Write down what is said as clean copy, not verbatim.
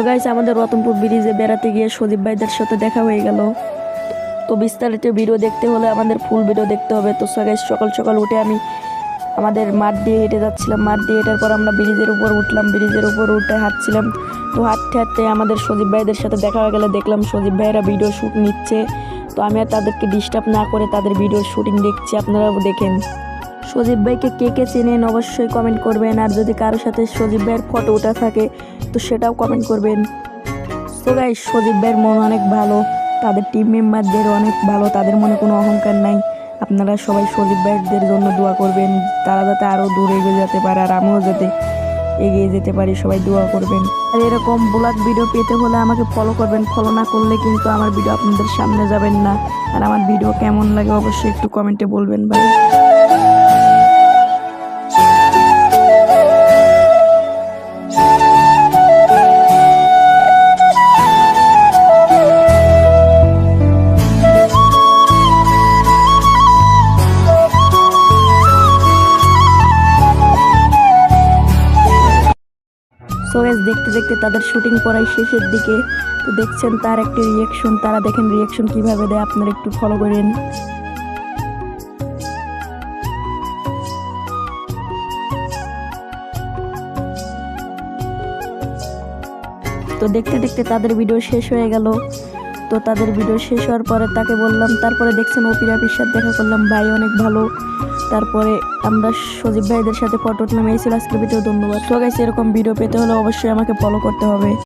Guys আমাদের রতনপুর ব্রিজে বেড়াতে গিয়ে সজীব ভাইদের সাথে দেখা হয়ে গেল। তো বিস্তারিত ভিডিও দেখতে হলে আমাদের ফুল ভিডিও দেখতে হবে। তো গাইস সকাল সকাল উঠে আমি আমাদের মাঠ দিয়ে হেঁটে যাচ্ছিলাম। মাঠ দিয়ে হেঁটার পর আমরা ব্রিজের উপর উঠলাম। ব্রিজের উপর উঠে হাঁটছিলাম। তো হাঁটতে হাঁটতে আমাদের সজীব ভাইদের সাথে দেখা হয়ে গেলে দেখলাম সজীব ভাইয়েরা ভিডিও শ্যুট নিচ্ছে। তো আমি আর তাদেরকে ডিস্টার্ব না করে তাদের ভিডিও শ্যুটিং দেখছি, আপনারাও দেখেন। সজীব ভাইকে কে কে চেনেন অবশ্যই কমেন্ট করবেন, আর যদি কারোর সাথে সজীব ভাইয়ের ফটো ওঠা থাকে তো সেটাও কমেন্ট করবেন। তো গাইস সজীব ভাইয়ের মন অনেক ভালো, তাদের টিম মেম্বারদের অনেক ভালো, তাদের মনে কোনো অহংকার নাই। আপনারা সবাই সজীব ভাইদের জন্য দোয়া করবেন, তারা যাতে আরও দূরে এগিয়ে যেতে পারে আর আমিও যাতে এগিয়ে যেতে পারি, সবাই দোয়া করবেন। আর এরকম ব্লগ ভিডিও পেতে হলে আমাকে ফলো করবেন, ফলো না করলে কিন্তু আমার ভিডিও আপনাদের সামনে যাবেন না। আর আমার ভিডিও কেমন লাগে অবশ্যই একটু কমেন্টে বলবেন ভাই। সো গাইস দেখতে দেখতে তাদের শুটিং করাই শেষের দিকে। তো দেখছেন তার একটি রিয়াকশন, তারা দেখেন রিয়াকশন কিভাবে দেয়, আপনারা একটু ফলো করেন। তো দেখতে দেখতে তাদের ভিডিও শেষ হয়ে গেল। তো তাদের ভিডিও শেষ হওয়ার পরে তাকে বললাম, তারপরে দেখছেন অপিরাপির সাথে দেখা করলাম, ভাই অনেক ভালো। তারপরে আমরা সজীব ভাইদের সাথে ফটো উঠলাম। এই ছিল আজকের ভিডিও, ধন্যবাদ। তো গাইস এরকম ভিডিও পেতে হলে অবশ্যই আমাকে ফলো করতে হবে।